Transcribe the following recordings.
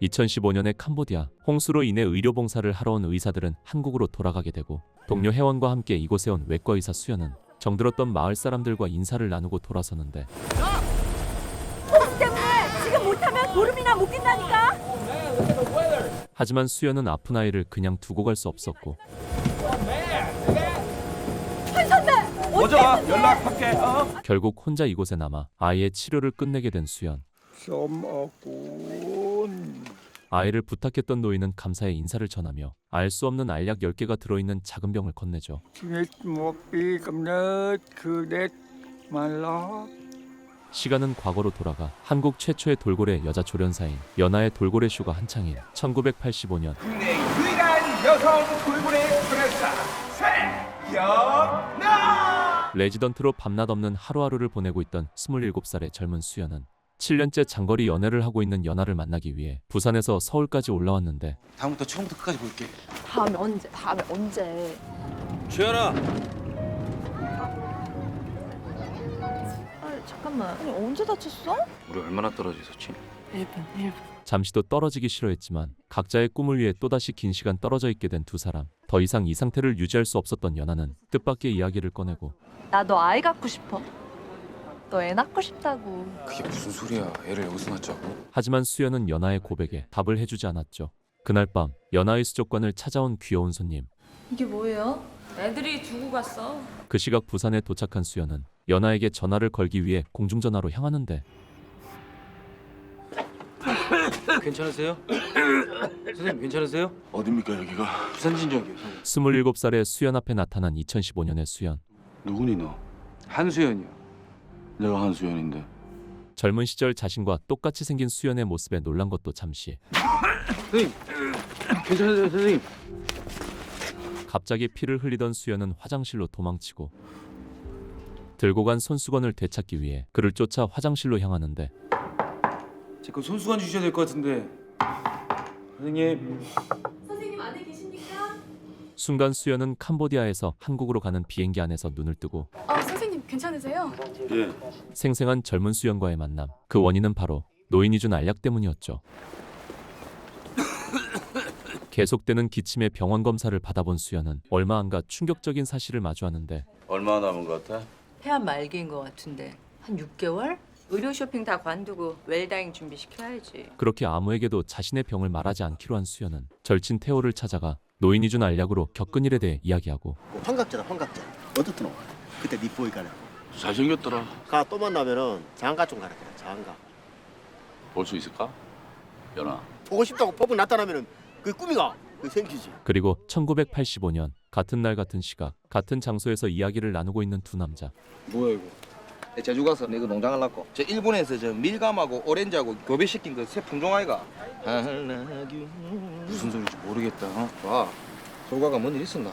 2015년에 캄보디아 홍수로 인해 의료봉사를 하러 온 의사들은 한국으로 돌아가게 되고 동료 회원과 함께 이곳에 온 외과 의사 수연은 정들었던 마을 사람들과 인사를 나누고 돌아서는데 홍수 때문에 지금 못하면 보름이나 못 낀다니까. 하지만 수연은 아픈 아이를 그냥 두고 갈 수 없었고 한 선배 먼저 연락할게. 결국 혼자 이곳에 남아 아이의 치료를 끝내게 된 수연. 아이를 부탁했던 노인은 감사의 인사를 전하며 알 수 없는 알약 10개가 들어있는 작은 병을 건네죠. 시간은 과거로 돌아가 한국 최초의 돌고래 여자 조련사인 연하의 돌고래 쇼가 한창인 1985년 국내 유일한 여성 돌고래 조련사 세연아. 레지던트로 밤낮 없는 하루하루를 보내고 있던 27살의 젊은 수연은 7년째 장거리 연애를 하고 있는 연하를 만나기 위해 부산에서 서울까지 올라왔는데 다음부터 처음부터 끝까지 볼게. 다음에 언제? 다음에 언제? 주연아. 아 잠깐만. 아니 언제 다쳤어? 우리 얼마나 떨어져 있었지? 1분. 잠시도 떨어지기 싫어했지만 각자의 꿈을 위해 또다시 긴 시간 떨어져 있게 된 두 사람. 더 이상 이 상태를 유지할 수 없었던 연하는 뜻밖의 이야기를 꺼내고 나 너 아이 갖고 싶어. 너 애 낳고 싶다고. 그게 무슨 소리야? 애를 여기서 낳자고? 하지만 수연은 연하의 고백에 답을 해주지 않았죠. 그날 밤 연하의 수족관을 찾아온 귀여운 손님. 이게 뭐예요? 애들이 두고 갔어. 그 시각 부산에 도착한 수연은 연하에게 전화를 걸기 위해 공중전화로 향하는데 괜찮으세요? 선생님 괜찮으세요? 어딥니까 여기가? 부산 진정이요. 27살의 수연 앞에 나타난 2015년의 수연. 누구니 너? 한수연이요. 내가 한수연인데. 젊은 시절 자신과 똑같이 생긴 수연의 모습에 놀란 것도 잠시. 선생님 괜찮으세요, 선생님? 갑자기 피를 흘리던 수연은 화장실로 도망치고 들고 간 손수건을 되찾기 위해 그를 쫓아 화장실로 향하는데 제 거 손수건 주셔야 될 것 같은데. 선생님. 선생님 안에 계십니까? 순간 수연은 캄보디아에서 한국으로 가는 비행기 안에서 눈을 뜨고 선생님 괜찮으세요? 예. 생생한 젊은 수연과의 만남. 그 원인은 바로 노인이 준 알약 때문이었죠. 계속되는 기침에 병원 검사를 받아본 수연은 얼마 안 가 충격적인 사실을 마주하는데 얼마나 남은 것 같아? 폐암 말기인 것 같은데 한 6개월? 의료 쇼핑 다 관두고 웰다잉 준비시켜야지. 그렇게 아무에게도 자신의 병을 말하지 않기로 한 수연은 절친 태호를 찾아가 노인이 준 알약으로 겪은 일에 대해 이야기하고 환갑자다 환갑자. 어떻게 나와? 그때 네 보이 가라. 잘생겼더라. 가 또 만나면은 장가 좀 가라 그래. 장가. 볼 수 있을까? 연아. 보고 싶다고 법이 나타나면은 그 꿈이가 그 생기지. 그리고 1985년 같은 날 같은 시각 같은 장소에서 이야기를 나누고 있는 두 남자. 뭐야 이거? 제주 가서 내가 농장 하려고. 저 일본에서 저 밀감하고 오렌지하고 교배시킨 그 새 품종 아이가. 무슨 소리인지 모르겠다. 와, 솔가가 뭔 일 있었나?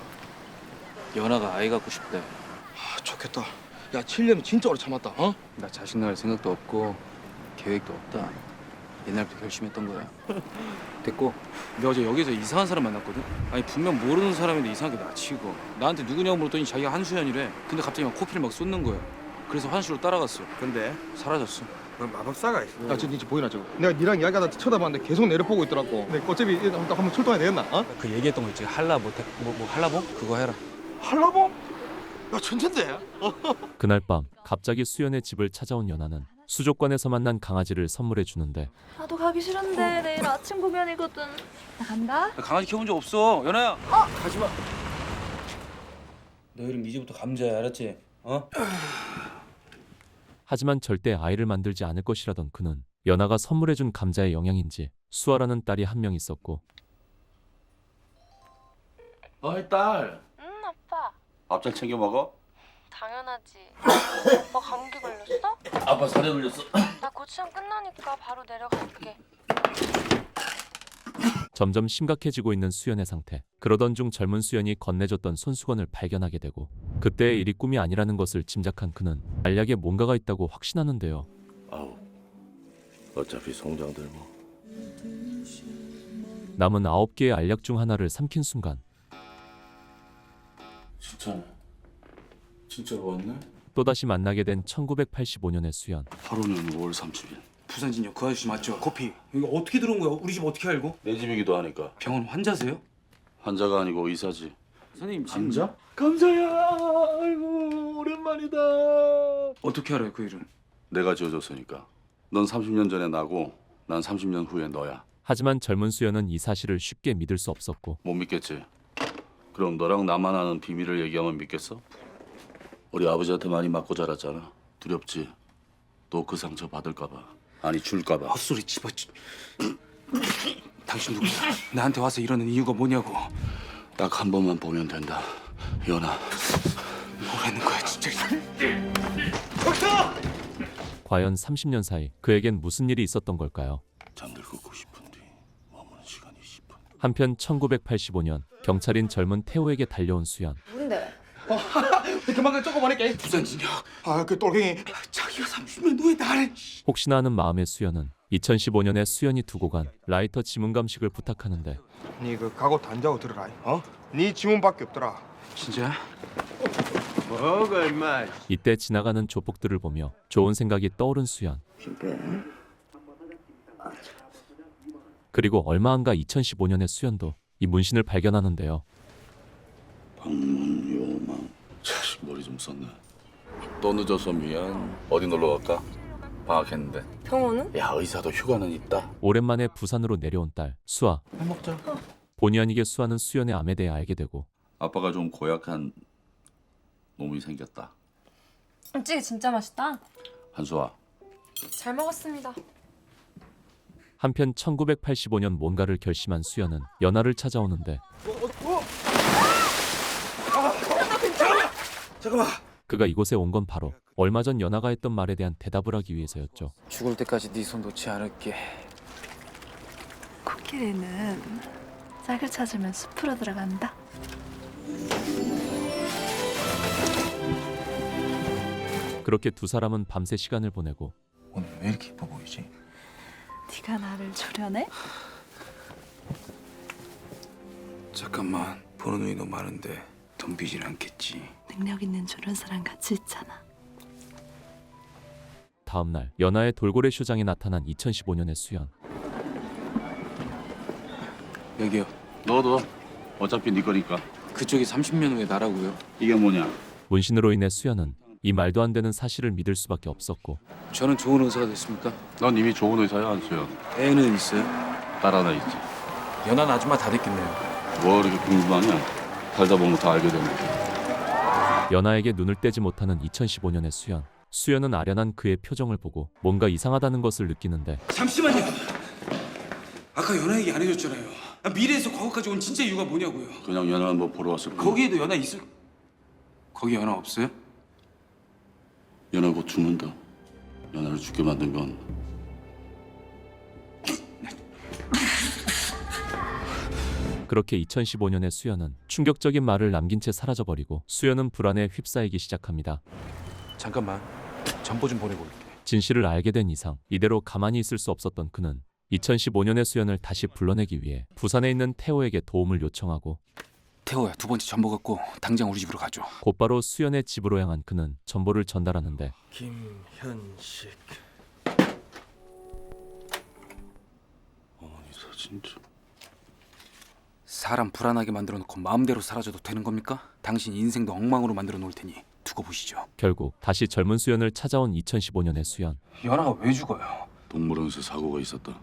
연아가 아이 갖고 싶대. 좋겠다. 야, 7년이 진짜 오래 참았다. 나 자식 낳을 생각도 없고 계획도 없다. 옛날부터 결심했던 거야. 됐고, 내가 어제 여기서 이상한 사람 만났거든. 아니 분명 모르는 사람인데 이상하게 나치고 나한테 누구냐고 물었더니 자기가 한수연이래. 근데 갑자기 막 코피를 막 쏟는 거야. 그래서 화장실로 따라갔어. 근데 사라졌어. 마법사가 있어. 야, 저 니지 보이나 저거? 내가 니랑 이야기하다 쳐다봤는데 계속 내려보고 있더라고. 내 어차피 한번 출동해야 되겠나? 어? 그 얘기했던 거 있지. 한라보, 뭐 한라보? 그거 해라. 한라봉? 야 천재인데? 그날 밤 갑자기 수연의 집을 찾아온 연하는 수족관에서 만난 강아지를 선물해 주는데 나도 가기 싫은데 내일 아침 공연이거든. 나 간다. 강아지 키워본 적 없어. 연아야. 가지 마. 너 이름 이제부터 감자야, 알았지? 어? 하지만 절대 아이를 만들지 않을 것이라던 그는 연하가 선물해 준 감자의 영향인지 수아라는 딸이 한 명 있었고 어이 딸. 응, 아빠. 밥 잘 챙겨 먹어? 당연하지. 오빠 감기 걸렸어? 아빠 살에 걸렸어. 나 곧 시험 끝나니까 바로 내려갈게. 점점 심각해지고 있는 수연의 상태. 그러던 중 젊은 수연이 건네줬던 손수건을 발견하게 되고 그때의 일이 꿈이 아니라는 것을 짐작한 그는 알약에 뭔가가 있다고 확신하는데요. 아우. 어차피 송장들 뭐. 남은 9개의 알약 중 하나를 삼킨 순간 진짜네. 진짜로 왔네? 또다시 만나게 된 1985년의 수연. 하루는 5월 30일. 부산진영 그 아저씨 맞죠? 커피. 이거 어떻게 들어온 거야? 우리 집 어떻게 알고? 내 집이기도 하니까. 병원 환자세요? 환자가 아니고 의사지. 선생님 지금 환자? 감사야. 아이고 오랜만이다. 어떻게 알아요 그 이름? 내가 지어줬으니까. 넌 30년 전에 나고 난 30년 후에 너야. 하지만 젊은 수연은 이 사실을 쉽게 믿을 수 없었고 못 믿겠지? 그럼 너랑 나만 아는 비밀을 얘기하면 믿겠어? 우리 아버지한테 많이 맞고 자랐잖아. 두렵지? 또 그 상처 받을까 봐. 아니 줄까 봐. 헛소리 집어치. 당신 누구야? 나한테 와서 이러는 이유가 뭐냐고. 딱 한 번만 보면 된다. 연아. 뭐라는 거야 진짜. 과연 30년 사이 그에겐 무슨 일이 있었던 걸까요? 잠들고 싶은 뒤 머무는 시간이 10분. 한편 1985년 경찰인 젊은 태호에게 달려온 수연. 그만 조금 보낼게. 부산진영. 그 똘갱이. 자기가 30년 후에 나를. 혹시나 하는 마음의 수연은 2015년에 수연이 두고 간 라이터 지문 감식을 부탁하는데 니 그 각오 단자고 들어라. 니 지문밖에 없더라. 진짜? 뭐가 임마. 이때 지나가는 조폭들을 보며 좋은 생각이 떠오른 수연. 그리고 얼마 안가 2015년에 수연도 이 문신을 발견하는데요. 방문 요망. 자식 머리 좀 썼네. 또 늦어서 미안. 어디 놀러 갈까? 방학했는데. 병원은? 야 의사도 휴가는 있다. 오랜만에 부산으로 내려온 딸 수아. 밥 먹자. 본의 아니게 수아는 수연의 암에 대해 알게 되고 아빠가 좀 고약한 놈이 생겼다. 찌개 진짜 맛있다. 한수아. 잘 먹었습니다. 한편 1985년 뭔가를 결심한 수연은 연하를 찾아오는데 잠깐만. 그가 이곳에 온 건 바로 얼마 전 연하가 했던 말에 대한 대답을 하기 위해서였죠. 죽을 때까지 네 손 놓지 않을게. 코끼리는 짝을 찾으면 숲으로 들어간다. 그렇게 두 사람은 밤새 시간을 보내고 오늘 왜 이렇게 이뻐 보이지? 네가 나를 조련해? 잠깐만. 보는 눈이 너무 많은데 덤비질 않겠지. 능력 있는 조련사랑 같이 있잖아. 다음 날 연하의 돌고래 쇼장에 나타난 2015년의 수연. 여기요. 너도 어차피 네 거니까. 그쪽이 30년 후에 나라고요. 이게 뭐냐? 문신으로 인해 수연은 이 말도 안 되는 사실을 믿을 수밖에 없었고 저는 좋은 의사가 됐습니까? 넌 이미 좋은 의사야 안수연. 애는 있어요? 딸 하나 있지. 연한 아줌마 다 됐겠네요. 뭐 이렇게 궁금하냐? 살다 보면 다 알게 되는 거야. 연하에게 눈을 떼지 못하는 2015년의 수연. 수연은 아련한 그의 표정을 보고 뭔가 이상하다는 것을 느끼는데 잠시만요. 아까 연하 얘기 안 해줬잖아요. 미래에서 과거까지 온 진짜 이유가 뭐냐고요. 그냥 연하 뭐 보러 왔을 거야. 거기에도 연하 있을. 거기 연하 없어요? 연하 곧 죽는다. 연하를 죽게 만든 건 그렇게 2015년의 수연은 충격적인 말을 남긴 채 사라져버리고 수연은 불안에 휩싸이기 시작합니다. 잠깐만. 정보 좀 보내고 올게. 진실을 알게 된 이상 이대로 가만히 있을 수 없었던 그는 2015년의 수연을 다시 불러내기 위해 부산에 있는 태호에게 도움을 요청하고 태호야, 2번째 전보 갖고 당장 우리 집으로 가줘. 곧바로 수연의 집으로 향한 그는 전보를 전달하는데 김현식. 어머니 사진 좀. 사람 불안하게 만들어 놓고 마음대로 사라져도 되는 겁니까? 당신 인생도 엉망으로 만들어 놓을 테니 두고 보시죠. 결국 다시 젊은 수연을 찾아온 2015년의 수연. 연하가 왜 죽어요? 동물원에서 사고가 있었다.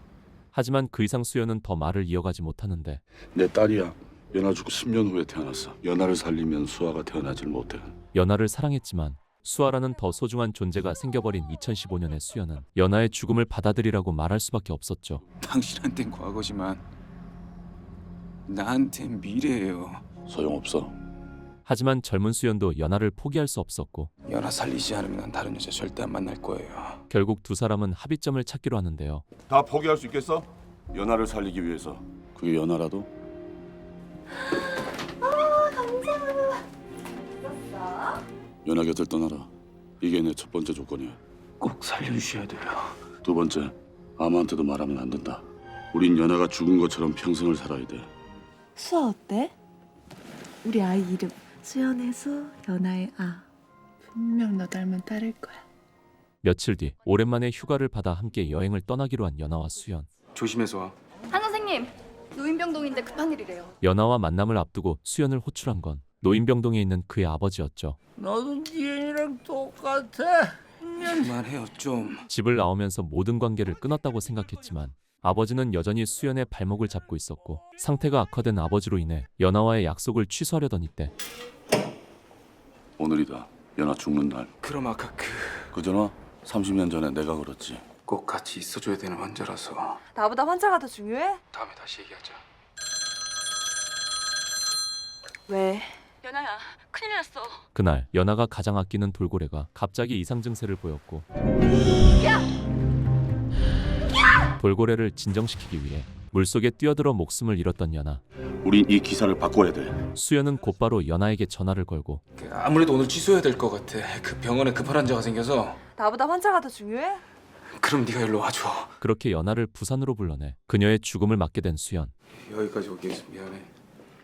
하지만 그 이상 수연은 더 말을 이어가지 못하는데 내 딸이야. 연하 죽고 10년 후에 태어났어. 연하를 살리면 수아가 태어나질 못해. 연하를 사랑했지만 수아라는 더 소중한 존재가 생겨버린 2015년의 수연은 연하의 죽음을 받아들이라고 말할 수밖에 없었죠. 당신한텐 과거지만 나한텐 미래예요. 소용없어. 하지만 젊은 수연도 연하를 포기할 수 없었고 연하 살리지 않으면 난 다른 여자 절대 안 만날 거예요. 결국 두 사람은 합의점을 찾기로 하는데요. 다 포기할 수 있겠어? 연하를 살리기 위해서. 그게 연하라도? 연하 곁을 떠나라. 이게 내 첫 번째 조건이야. 꼭 살려주셔야 돼요. 2번째, 아무한테도 말하면 안 된다. 우린 연하가 죽은 것처럼 평생을 살아야 돼. 수아 어때? 우리 아이 이름 수연의 수, 연하의 아. 분명 너 닮은 딸일 거야. 며칠 뒤 오랜만에 휴가를 받아 함께 여행을 떠나기로 한 연아와 수연. 조심해서 와. 한 선생님, 노인병동인데 급한 일이래요. 연아와 만남을 앞두고 수연을 호출한 건 노인병동에 있는 그의 아버지였죠. 너도 지은이랑 똑같아. 그만해요 좀. 집을 나오면서 모든 관계를 끊었다고 생각했지만 아버지는 여전히 수연의 발목을 잡고 있었고 상태가 악화된 아버지로 인해 연아와의 약속을 취소하려던 이때 오늘이다. 연아 죽는 날. 그럼 아까 그전화 30년 전에 내가 그렇지. 꼭 같이 있어줘야 되는 환자라서 나보다 환자가 더 중요해? 다음에 다시 얘기하자. 왜? 연아야, 큰일 났어. 그날 연아가 가장 아끼는 돌고래가 갑자기 이상 증세를 보였고 돌고래를 진정시키기 위해 물속에 뛰어들어 목숨을 잃었던 연아. 우린 이 기사를 바꿔야 돼. 수연은 곧바로 연아에게 전화를 걸고 아무래도 오늘 취소해야 될 것 같아. 그 병원에 급한 환자가 생겨서. 나보다 환자가 더 중요해? 그럼 네가 일로 와줘. 그렇게 연아를 부산으로 불러내 그녀의 죽음을 맞게 된 수연. 여기까지 오게 해서 미안해.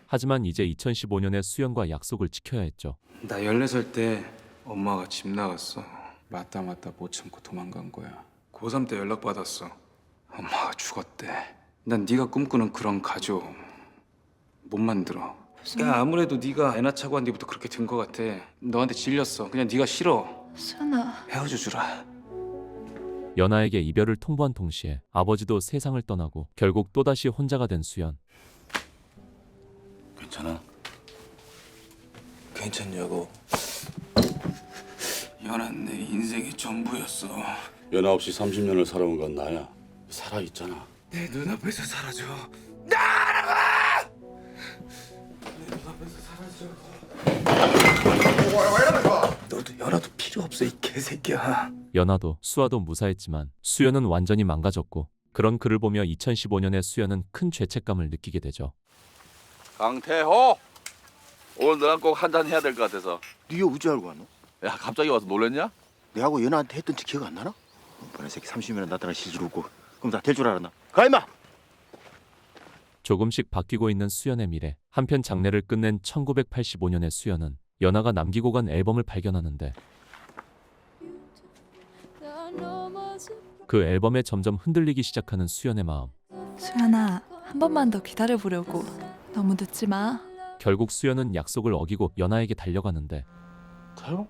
하지만 이제 2015년에 수연과 약속을 지켜야 했죠. 나 14살 때 엄마가 집 나갔어. 맞다 못 참고 도망간 거야. 고3 때 연락 받았어. 엄마가 죽었대. 난 네가 꿈꾸는 그런 가족 못 만들어. 야, 아무래도 네가 애 낳자고 한 뒤부터 그렇게 된 거 같아. 너한테 질렸어. 그냥 네가 싫어. 수연아. 헤어져 주라. 연아에게 이별을 통보한 동시에 아버지도 세상을 떠나고 결국 또다시 혼자가 된 수연. 괜찮아? 괜찮냐고. 연한 내 인생의 전부였어. 연아 없이 30년을 살아온 건 나야. 살아있잖아. 내 눈앞에서 사라져. 너도 연아도 필요 없어 이 개새끼야. 연아도 수아도 무사했지만 수연은 완전히 망가졌고 그런 그를 보며 2015년에 수연은 큰 죄책감을 느끼게 되죠. 강태호! 오늘 너랑 꼭 한잔 해야 될 것 같아서. 네가 우지 알고 왔노? 야, 갑자기 와서 놀랬냐? 내하고 연아한테 했던 지 기억 안 나나? 뻔한 새끼 30년을 나타나 실질 없고 그럼 다 될 줄 알았나? 가 임마! 조금씩 바뀌고 있는 수연의 미래. 한편 장례를 끝낸 1985년의 수연은 연아가 남기고 간 앨범을 발견하는데 그 앨범에 점점 흔들리기 시작하는 수연의 마음. 수연아, 한 번만 더 기다려보려고. 너무 늦지 마. 결국 수연은 약속을 어기고 연아에게 달려가는데 태호?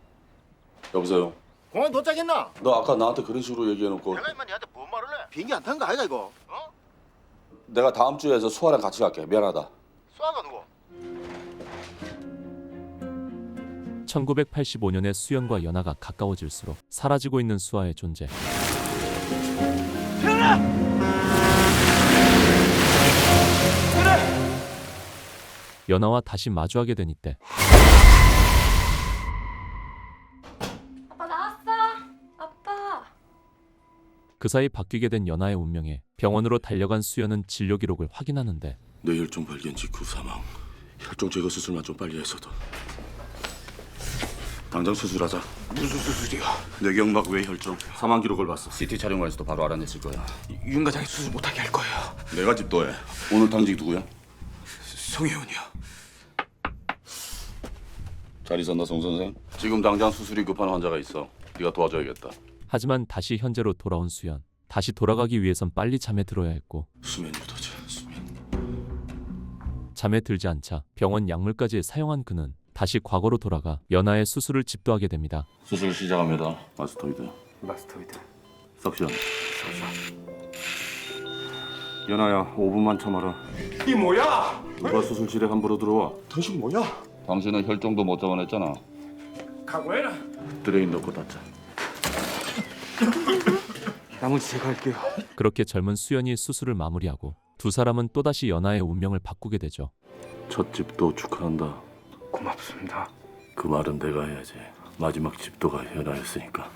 여보세요? 공항 도착했나? 너 아까 나한테 그런 식으로 얘기해놓고 내가 임마 니한테 뭔 말을 해? 비행기 안 탄 거 아이가 이거? 어? 내가 다음 주에서 수아랑 같이 갈게. 미안하다. 수아가 누구? 1985년에 수연과 연아가 가까워질수록 사라지고 있는 수아의 존재. 연아와 다시 마주하게 된 이때 아빠 나왔어. 아빠. 그 사이 바뀌게 된 연아의 운명에 병원으로 달려간 수연은 진료 기록을 확인하는데 뇌혈중 발견 직후 사망. 혈중 제거 수술만 좀 빨리 했어도. 당장 수술하자. 무슨 수술이야? 뇌경막 외혈중. 사망 기록을 봤어. CT 촬영관에서도 바로 알아냈을 거야. 윤 과장이 수술 못하게 할 거예요. 내가 집도해. 오늘 당직이 누구야? 송혜원이요. 잘 있었나 송 선생? 지금 당장 수술이 급한 환자가 있어. 네가 도와줘야겠다. 하지만 다시 현재로 돌아온 수연. 다시 돌아가기 위해선 빨리 잠에 들어야 했고 수면 유도제. 수면. 잠에 들지 않자 병원 약물까지 사용한 그는 다시 과거로 돌아가 연아의 수술을 집도하게 됩니다. 수술 시작합니다. 마스토이드. 마스터이드. 석션. 연아야, 5분만 참아라. 이 뭐야? 누가 수술실에 함부로 들어와? 당신 뭐야? 당신은 혈종도 못 잡아냈잖아. 각오해라. 드레인 넣고 닫자. 나머지 제가 할게요. 그렇게 젊은 수연이 수술을 마무리하고 두 사람은 또다시 연아의 운명을 바꾸게 되죠. 첫 집도 축하한다. 고맙습니다. 그 말은 내가 해야지. 마지막 집도가 연아였으니까.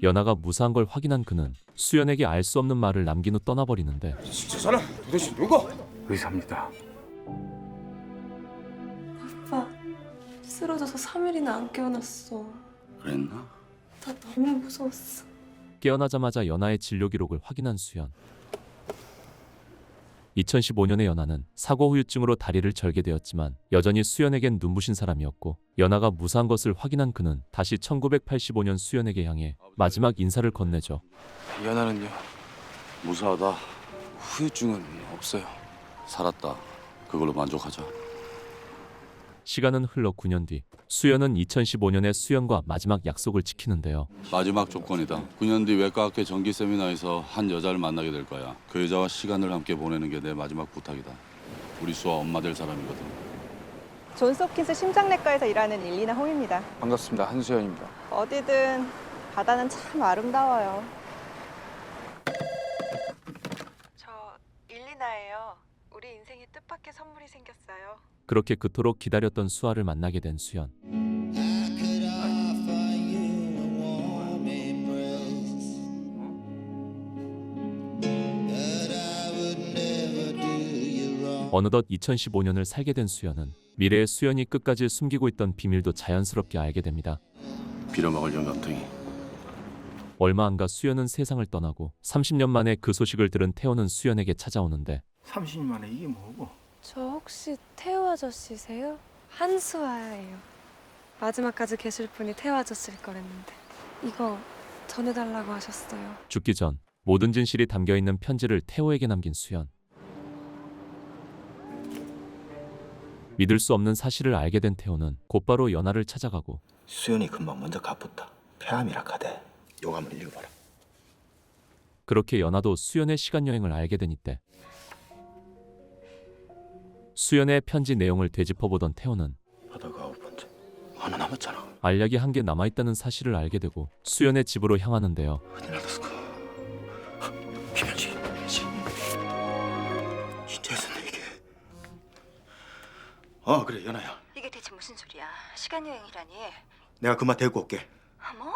연아가 무사한 걸 확인한 그는 수연에게 알 수 없는 말을 남긴 후 떠나버리는데 저 사람 도대체 누구? 의사입니다. 아빠. 쓰러져서 3일이나 안 깨어났어. 그랬나? 나 너무 무서웠어. 깨어나자마자 연아의 진료 기록을 확인한 수연. 2015년에 연하는 사고 후유증으로 다리를 절게 되었지만 여전히 수연에겐 눈부신 사람이었고 연하가 무사한 것을 확인한 그는 다시 1985년 수연에게 향해 마지막 인사를 건네죠. 연하는요? 무사하다. 후유증은 없어요. 살았다. 그걸로 만족하자. 시간은 흘러 9년 뒤 수연은 2015년에 수연과 마지막 약속을 지키는데요. 마지막 조건이다. 9년 뒤 외과학회 정기 세미나에서 한 여자를 만나게 될 거야. 그 여자와 시간을 함께 보내는 게 내 마지막 부탁이다. 우리 수아 엄마 될 사람이거든. 존스홉킨스 심장내과에서 일하는 일리나 홍입니다. 반갑습니다. 한수연입니다. 어디든 바다는 참 아름다워요. 저 일리나예요. 우리 인생에 뜻밖의 선물이 생겼어요. 그렇게 그토록 기다렸던 수아를 만나게 된 수연. 어느덧 2015년을 살게 된 수연은 미래의 수연이 끝까지 숨기고 있던 비밀도 자연스럽게 알게 됩니다. 빌어먹을 영감탱이. 얼마 안가 수연은 세상을 떠나고 30년 만에 그 소식을 들은 태호는 수연에게 찾아오는데 30년 만에 이게 뭐고? 저 혹시 태호 아저씨세요? 한수아예요. 마지막까지 계실 분이 태호 아저씨일 거랬는데 이거 전해달라고 하셨어요. 죽기 전 모든 진실이 담겨있는 편지를 태호에게 남긴 수연. 믿을 수 없는 사실을 알게 된 태호는 곧바로 연하를 찾아가고 수연이 금방 먼저 가붙다. 폐암이라 카대. 요거 한번 읽어봐라. 그렇게 연하도 수연의 시간여행을 알게 된 이때 수연의 편지 내용을 되짚어보던 태호는 바다가 9번째. 하나 남았잖아. 알약이 한 개 남아있다는 사실을 알게 되고 수연의 집으로 향하는데요. 어디 놔뒀을까? 김현지. 진짜 있었네 이게. 그래 연아야. 이게 대체 무슨 소리야? 시간여행이라니. 내가 그만 데리고 올게. 뭐?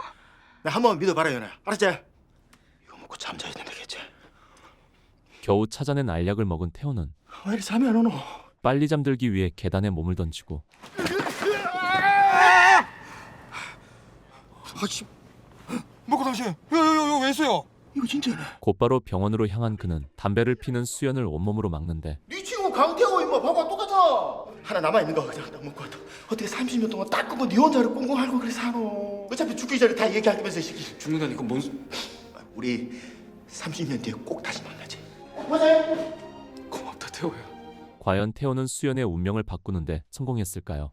나 한 번 믿어봐라 연아야. 알았지? 이거 먹고 잠자야 된다겠지. 겨우 찾아낸 알약을 먹은 태호는 왜 이리 잠이 안 오노? 빨리 잠들기 위해 계단에 몸을 던지고 아씨, 먹고 당신, 왜 했어요? 이거 진짜네. 곧바로 병원으로 향한 그는 담배를 피는 수연을 온몸으로 막는데 네 친구 강태호 임마 봐봐 똑같아. 하나 남아있는 거 그냥 나 먹고 왔다. 어떻게 30년 동안 딱 끄고 네 혼자를 꽁꽁 앓고 그래 사노. 어차피 죽기 전에 다 얘기하면서 이 새끼. 죽는다니까 뭔 우리 30년 뒤에 꼭 다시 만나지. 보자. 고맙다 태호야. 과연 태호는 수연의 운명을 바꾸는데 성공했을까요?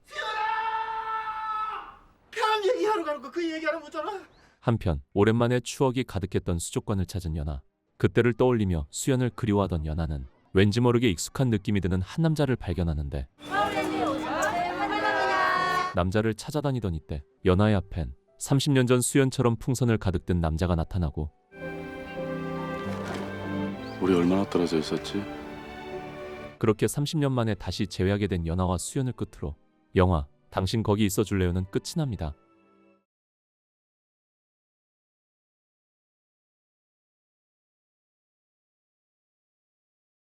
폐암 얘기하러 가는 거 그 얘기하는 거잖아. 한편 오랜만에 추억이 가득했던 수족관을 찾은 연하. 그때를 떠올리며 수연을 그리워하던 연하는 왠지 모르게 익숙한 느낌이 드는 한 남자를 발견하는데 남자를 찾아다니던 이때 연하의 앞엔 30년 전 수연처럼 풍선을 가득 든 남자가 나타나고 우리 얼마나 떨어져 있었지? 그렇게 30년 만에 다시 재회하게 된 연하와 수연을 끝으로 영화 당신 거기 있어 줄래요는 끝이 납니다.